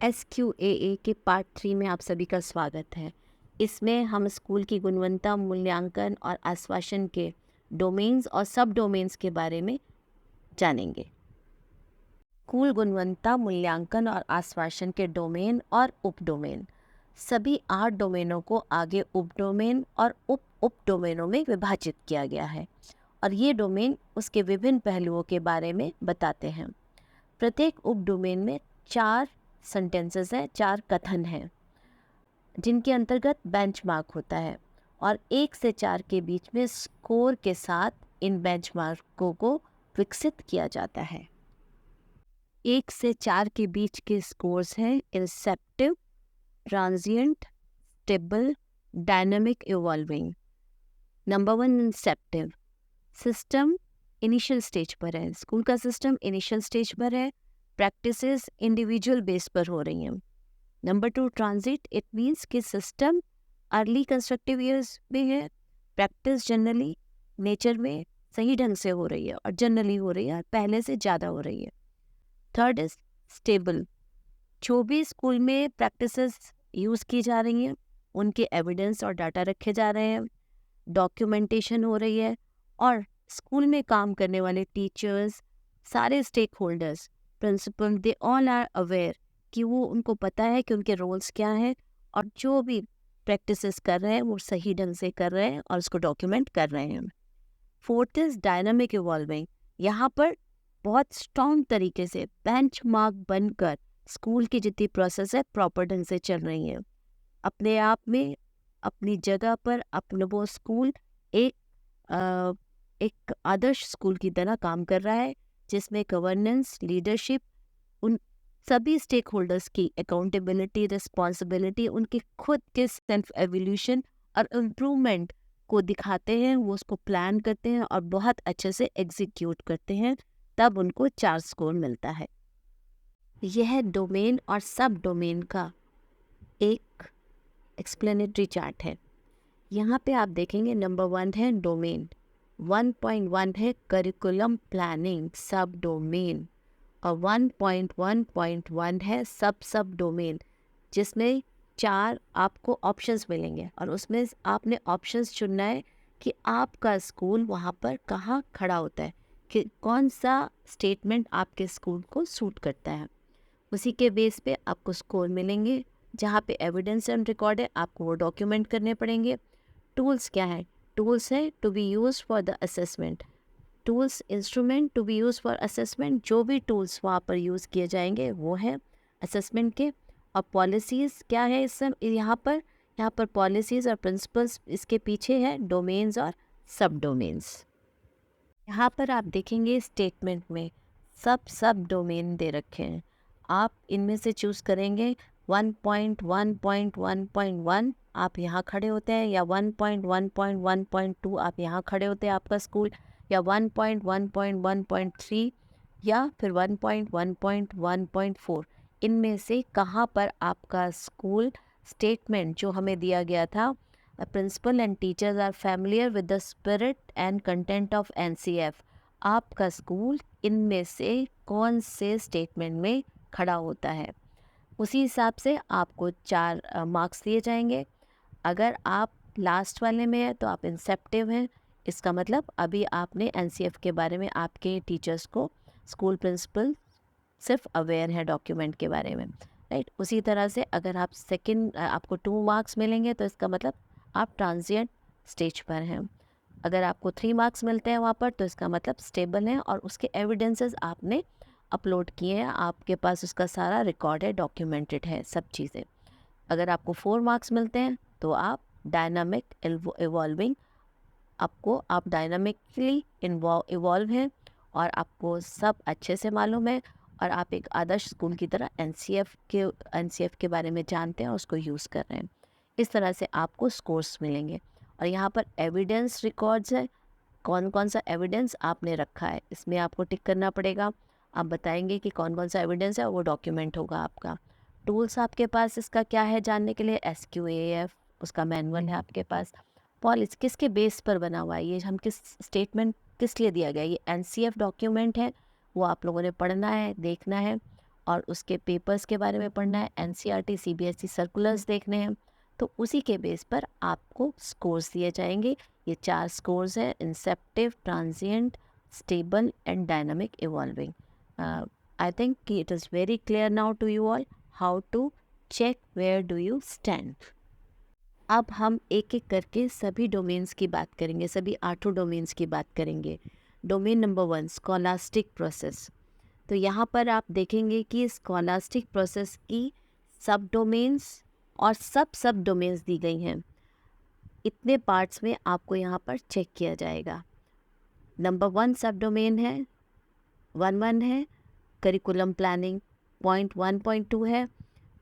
SQAA के part 3 में आप सभी का स्वागत है। इसमें हम स्कूल की गुणवत्ता मूल्यांकन और आश्वासन के डोमेन्स और सब डोमेन्स के बारे में जानेंगे। स्कूल गुणवत्ता मूल्यांकन और आश्वासन के डोमेन और उप डोमेन, सभी 8 डोमेनों को आगे उप डोमेन और उप डोमेनों में विभाजित किया गया है और ये डोमेन उसके विभिन्न पहलुओं के बारे में बताते हैं। प्रत्येक उप डोमेन में 4 सेंटेंसेस हैं, 4 कथन हैं जिनके अंतर्गत बेंचमार्क होता है और 1 से 4 के बीच में स्कोर के साथ इन बेंचमार्कों को विकसित किया जाता है। 1 से 4 के बीच के स्कोर्स हैं inceptive, transient, stable, dynamic, evolving. Number 1 inceptive, system initial stage पर है, स्कूल का सिस्टम इनिशियल स्टेज पर है, प्रैक्टिसेस इंडिविजुअल बेस पर हो रही हैं। नंबर 2 ट्रांजिट, इट मीन्स कि सिस्टम अर्ली कंस्ट्रक्टिव ईयर्स में है, प्रैक्टिस जनरली नेचर में सही ढंग से हो रही है और जनरली हो रही है, पहले से ज़्यादा हो रही है। थर्ड इज स्टेबल, जो भी स्कूल में प्रैक्टिसेस यूज़ की जा रही हैं उनके एविडेंस और डाटा रखे जा रहे हैं, डॉक्यूमेंटेशन हो रही है और स्कूल में काम करने वाले टीचर्स, सारे stakeholders, principal, they all are aware कि वो उनको पता है कि उनके रोल्स क्या हैं और जो भी प्रैक्टिसेस कर रहे हैं वो सही ढंग से कर रहे हैं और उसको डॉक्यूमेंट कर रहे हैं। फोर्थ इज डायनामिक इवॉल्विंग, यहाँ पर बहुत स्ट्रॉन्ग तरीके से बेंचमार्क बनकर स्कूल की जितनी प्रोसेस है प्रॉपर ढंग से चल रही है। अपने आप में अपनी जगह पर अपना वो स्कूल एक अ, एक आदर्श स्कूल की तरह काम कर रहा है जिसमें गवर्नेंस, लीडरशिप, उन सभी स्टेक होल्डर्स की अकाउंटेबिलिटी, रिस्पॉन्सिबिलिटी, उनके खुद के सेल्फ एवोल्यूशन और इम्प्रूवमेंट को दिखाते हैं, वो उसको प्लान करते हैं और बहुत अच्छे से एग्जीक्यूट करते हैं, तब उनको 4 स्कोर मिलता है। यह डोमेन और सब डोमेन का एक एक्सप्लेनेटरी चार्ट है। यहाँ पे आप देखेंगे नंबर 1 है डोमेन, 1.1 है करिकुलम प्लानिंग सब डोमेन और 1.1.1 है सब डोमेन, जिसमें 4 आपको ऑप्शंस मिलेंगे और उसमें आपने ऑप्शंस चुनना है कि आपका स्कूल वहाँ पर कहाँ खड़ा होता है, कि कौन सा स्टेटमेंट आपके स्कूल को सूट करता है। उसी के बेस पे आपको स्कोर मिलेंगे। जहाँ पे एविडेंस एंड रिकॉर्ड है आपको वो डॉक्यूमेंट करने पड़ेंगे। टूल्स क्या है? टूल्स है to be use for the assessment, tools instrument to be use for assessment, जो भी टूल्स वहाँ पर यूज़ किए जाएंगे वो है असेसमेंट के। और पॉलिसीज़ क्या है इस सब यहाँ पर पॉलिसीज़ और प्रिंसिपल्स इसके पीछे है डोमेन्स और सब डोमेन्स। यहाँ पर आप देखेंगे स्टेटमेंट में सब डोमेन दे रखे हैं, आप इनमें से चूज़ करेंगे। 1.1.1.1 आप यहाँ खड़े होते हैं या 1.1.1.2 आप यहाँ खड़े होते हैं आपका स्कूल, या 1.1.1.3 या फिर 1.1.1.4, इनमें से कहाँ पर आपका स्कूल स्टेटमेंट जो हमें दिया गया था, principal and teachers are familiar with the spirit and content of NCF, आपका स्कूल इनमें से कौन से स्टेटमेंट में खड़ा होता है, उसी हिसाब से आपको 4 मार्क्स दिए जाएंगे। अगर आप लास्ट वाले में है तो आप इंसेप्टिव हैं, इसका मतलब अभी आपने NCF के बारे में आपके टीचर्स को, स्कूल प्रिंसिपल सिर्फ अवेयर है डॉक्यूमेंट के बारे में, राइट। उसी तरह से अगर आप सेकंड, आपको 2 मार्क्स मिलेंगे तो इसका मतलब आप ट्रांजिएंट स्टेज पर हैं। अगर आपको 3 मार्क्स मिलते हैं वहाँ पर तो इसका मतलब स्टेबल है और उसके एविडेंसेस आपने अपलोड किए हैं, आपके पास उसका सारा रिकॉर्ड है, डॉक्यूमेंटेड है सब चीज़ें। अगर आपको 4 मार्क्स मिलते हैं तो आप डायनामिक इवॉल्विंग, आप डायनामिकली इवॉल्व हैं और आपको सब अच्छे से मालूम है और आप एक आदर्श स्कूल की तरह NCF के बारे में जानते हैं और उसको यूज़ कर रहे हैं। इस तरह से आपको स्कोर्स मिलेंगे। और यहाँ पर एविडेंस रिकॉर्ड्स है, कौन कौन सा एविडेंस आपने रखा है इसमें आपको टिक करना पड़ेगा। आप बताएंगे कि कौन कौन सा एविडेंस है, वो डॉक्यूमेंट होगा आपका। टूल्स आपके पास इसका क्या है जानने के लिए, SQAF उसका मैनुअल है आपके पास। पॉलिसी किसके बेस पर बना हुआ है, ये हम किस स्टेटमेंट किस लिए दिया गया, ये NCF डॉक्यूमेंट है, वो आप लोगों ने पढ़ना है, देखना है और उसके पेपर्स के बारे में पढ़ना है, एनसीईआरटी सीबीएसई सर्कुलर्स देखने हैं, तो उसी के बेस पर आपको स्कोर्स दिए जाएंगे। ये 4 स्कोर्स हैं: inceptive, transient, stable and dynamic evolving. I think कि it is very clear now to you all how to check where do you stand. अब हम एक एक करके सभी डोमेन्स की बात करेंगे, सभी 8 डोमेन्स की बात करेंगे। Domain number 1, scholastic process. तो यहाँ पर आप देखेंगे कि स्कॉलास्टिक प्रोसेस की सब डोमेन्स और सब डोमेन्स दी गई हैं। इतने पार्ट्स में आपको यहाँ पर चेक किया जाएगा। नंबर 1 सब डोमेन है, 1 है करिकुलम प्लानिंग, पॉइंट 1.2 है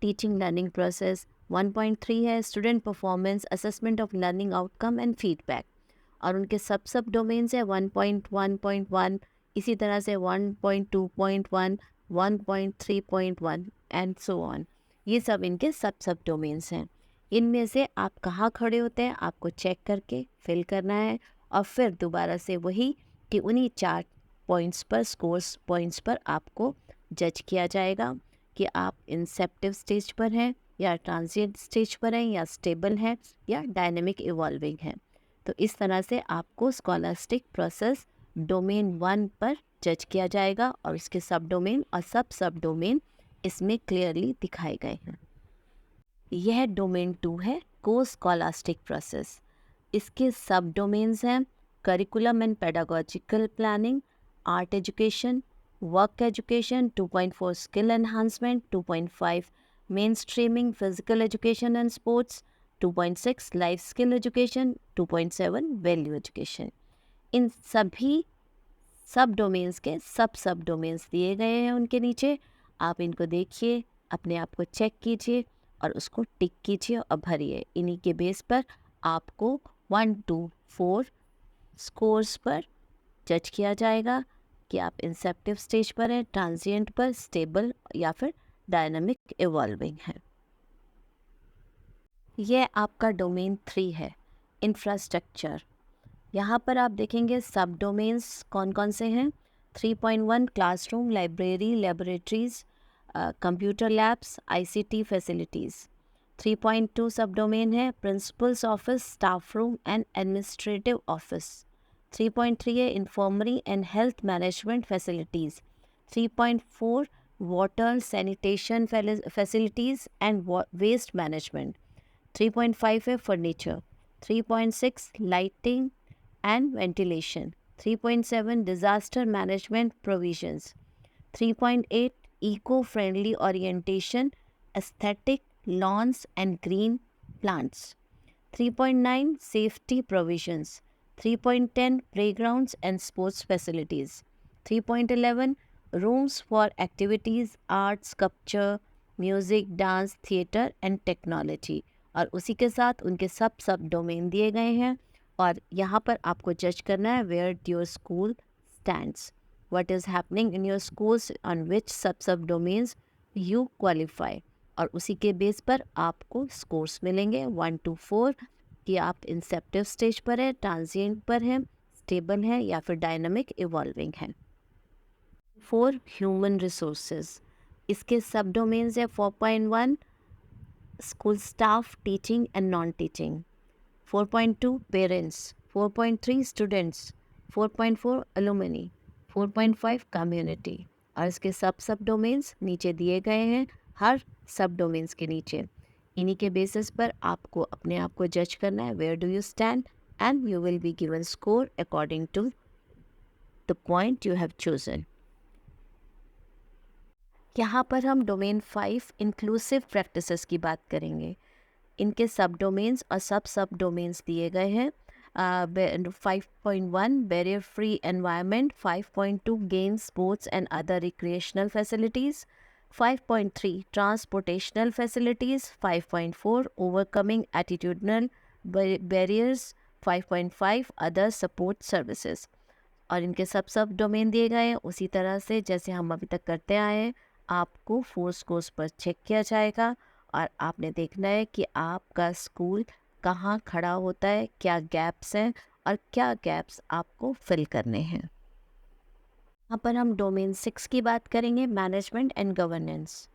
टीचिंग लर्निंग प्रोसेस, 1.3 है student performance, assessment of learning outcome and feedback, और उनके सब डोमेन्स है 1.1.1, इसी तरह से 1.2.1, 1.3.1 एंड सो ऑन। ये सब इनके सब डोमेन्स हैं। इनमें से आप कहाँ खड़े होते हैं आपको चेक करके फिल करना है, और फिर दोबारा से वही कि उन्हीं 4 पॉइंट्स पर, स्कोर्स पॉइंट्स पर आपको जज किया जाएगा कि आप इंसेप्टिव स्टेज पर हैं या ट्रांजिएंट स्टेज पर हैं या स्टेबल हैं या डायनेमिक इवॉल्विंग हैं। तो इस तरह से आपको स्कॉलास्टिक प्रोसेस डोमेन 1 पर जज किया जाएगा, और इसके सब डोमेन और सब डोमेन इसमें क्लियरली दिखाए गए हैं। यह डोमेन 2 है को स्कॉलास्टिक प्रोसेस। इसके सब डोमेन्स हैं curriculum and pedagogical planning, art education, work education, 2.4 skill enhancement, 2.5 mainstreaming physical education and sports, 2.6 life skill education, 2.7 value education. इन सभी सब डोमेन्स के सब डोमेन्स दिए गए हैं उनके नीचे। आप इनको देखिए, अपने आप को चेक कीजिए और उसको टिक कीजिए और भरिए। इन्हीं के बेस पर आपको 1 to 4 स्कोर्स पर जज किया जाएगा कि आप इंसेप्टिव स्टेज पर हैं, ट्रांजिएंट पर, स्टेबल या फिर डायनामिक इवॉल्विंग है। यह आपका डोमेन 3 है, इंफ्रास्ट्रक्चर। यहाँ पर आप देखेंगे सब डोमेन्स कौन कौन से हैं। 3.1 classroom, library, laboratories, computer labs, ICT facilities. 3.2 sub domain है principal's office, staff room and administrative office. 3.3 है infirmary and health management facilities. 3.4 water sanitation facilities and waste management. 3.5 है furniture. 3.6 lighting and ventilation. 3.7 disaster management provisions. 3.8 eco-friendly orientation, aesthetic lawns and green plants. 3.9 safety provisions. 3.10 playgrounds and sports facilities. 3.11 rooms for activities, art, sculpture, music, dance, theatre and technology. और उसी के साथ उनके सब domain दिए गए हैं, और यहाँ पर आपको जज करना है where your school stands, what is happening in your schools, on which sub domains you qualify, और उसी के बेस पर आपको स्कोर्स मिलेंगे 1 to 4 कि आप इंसेप्टिव स्टेज पर है, ट्रांजिएंट पर हैं, स्टेबल हैं या फिर डायनामिक इवॉल्विंग हैं। 4 ह्यूमन रिसोर्सेज। इसके सब डोमेन्स है 4.1 school staff, teaching and non teaching. 4.2 parents, 4.3 students, 4.4 अलुमनी, 4.5 community, और इसके सब डोमेन्स नीचे दिए गए हैं हर सब डोमेन्स के नीचे। इन्हीं के बेसिस पर आपको अपने आप को जज करना है where do you stand, and you will be given score according to the point you have chosen. यहाँ पर हम डोमेन 5 इंक्लूसिव प्रैक्टिसेस की बात करेंगे। इनके सब डोमेन्स और सब डोमेन्स दिए गए हैं। 5.1 barrier free environment, 5.2 games, sports and other recreational facilities, 5.3 transportational facilities, 5.4 overcoming attitudinal barriers, 5.5 other support services. और इनके सब डोमेन दिए गए हैं उसी तरह से जैसे हम अभी तक करते आए हैं। आपको 4 स्कोर्स पर चेक किया जाएगा, और आपने देखना है कि आपका स्कूल कहाँ खड़ा होता है, क्या गैप्स हैं और क्या गैप्स आपको फिल करने हैं। यहाँ पर हम डोमेन 6 की बात करेंगे, मैनेजमेंट एंड गवर्नेंस।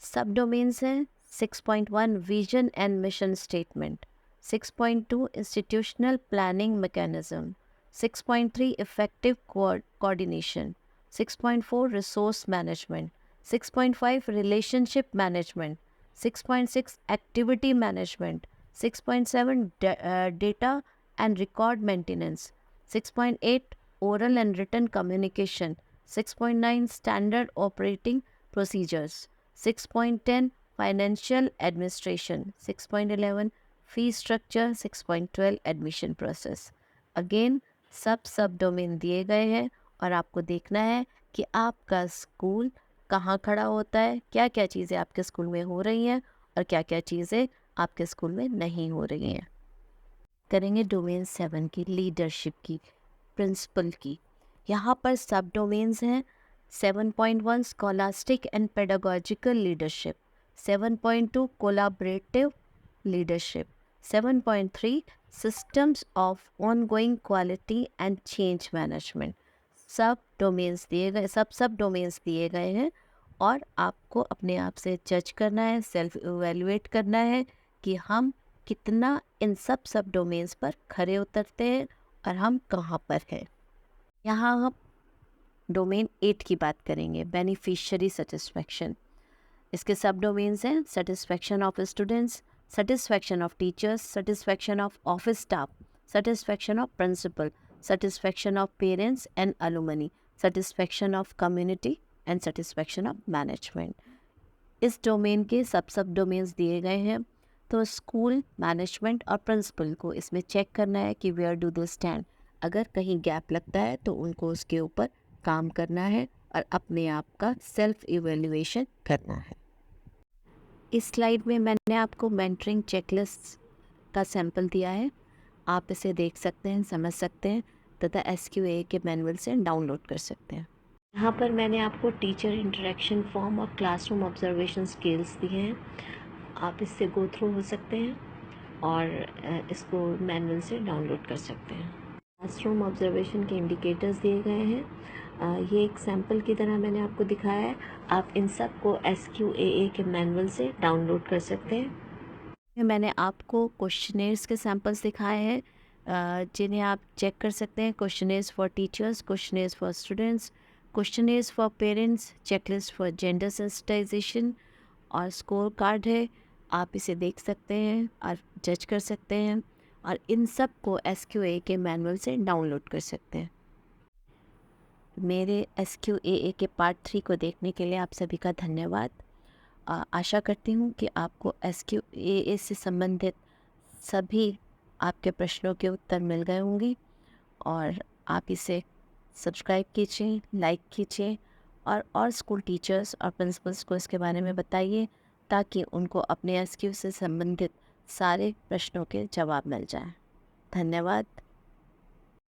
सब डोमेन्स हैं 6.1 vision and mission statement, 6.2 institutional planning mechanism, 6.3 effective coordination, 6.4 resource management, 6.5 relationship management, 6.6 activity management, 6.7 data and record maintenance, 6.8 oral and written communication, 6.9 standard operating procedures, 6.10 financial administration, 6.11 fee structure, 6.12 admission process. Again, सब domain दिए गए हैं और आपको देखना है कि आपका स्कूल कहाँ खड़ा होता है, क्या क्या चीज़ें आपके स्कूल में हो रही हैं और क्या क्या चीज़ें आपके स्कूल में नहीं हो रही हैं। करेंगे डोमेन 7 की, लीडरशिप की, प्रिंसिपल की। यहाँ पर सब डोमेन्स हैं 7.1 scholastic and pedagogical leadership, 7.2 collaborative leadership, 7.3 systems of ongoing quality and change management. सब डोमेन्स दिए गए, सब डोमेन्स दिए गए हैं और आपको अपने आप से जज करना है, सेल्फ इवेल्युएट करना है कि हम कितना इन सब डोमेन्स पर खरे उतरते हैं और हम कहाँ पर हैं। यहाँ हम डोमेन 8 की बात करेंगे, बेनिफिशियरी सेटिस्फैक्शन। इसके सब डोमेन्स हैं satisfaction of students, satisfaction of teachers, satisfaction of office staff, satisfaction of principal, satisfaction of parents and alumni, satisfaction of community and satisfaction of management. इस डोमेन के sub domains दिए गए हैं, तो school management और principal को इसमें check करना है कि वेयर डू दे स्टैंड। अगर कहीं गैप लगता है तो उनको उसके ऊपर काम करना है और अपने आप का सेल्फ इवेल्युएशन करना है। इस स्लाइड में मैंने आपको मेंटरिंग चेकलिस्ट का सैंपल दिया है, आप इसे देख सकते हैं, समझ सकते हैं तथा SQA के मैनुअल से डाउनलोड कर सकते हैं। यहाँ पर मैंने आपको टीचर इंटरेक्शन फॉर्म और क्लासरूम ऑब्जर्वेशन स्किल्स दिए हैं, आप इससे गो थ्रू हो सकते हैं और इसको मैनुअल से डाउनलोड कर सकते हैं। क्लासरूम ऑब्जर्वेशन के इंडिकेटर्स दिए गए हैं, ये एक सैम्पल की तरह मैंने आपको दिखाया है, आप इन सब को SQAA के मैनुअल से डाउनलोड कर सकते हैं। मैंने आपको क्वेश्चनेयर्स के सैम्पल्स दिखाए हैं जिन्हें आप चेक कर सकते हैं, questionnaires for teachers, questionnaires for students, questionnaires for parents, checklist for gender sensitization और स्कोर कार्ड है, आप इसे देख सकते हैं और जज कर सकते हैं और इन सब को SQA के मैनुअल से डाउनलोड कर सकते हैं। मेरे SQAA के पार्ट 3 को देखने के लिए आप सभी का धन्यवाद। आशा करती हूँ कि आपको SQAA से संबंधित सभी आपके प्रश्नों के उत्तर मिल गए होंगे और आप इसे सब्सक्राइब कीजिए, लाइक कीजिए और स्कूल टीचर्स और प्रिंसिपल्स को इसके बारे में बताइए ताकि उनको अपने SQ से संबंधित सारे प्रश्नों के जवाब मिल जाएं। धन्यवाद।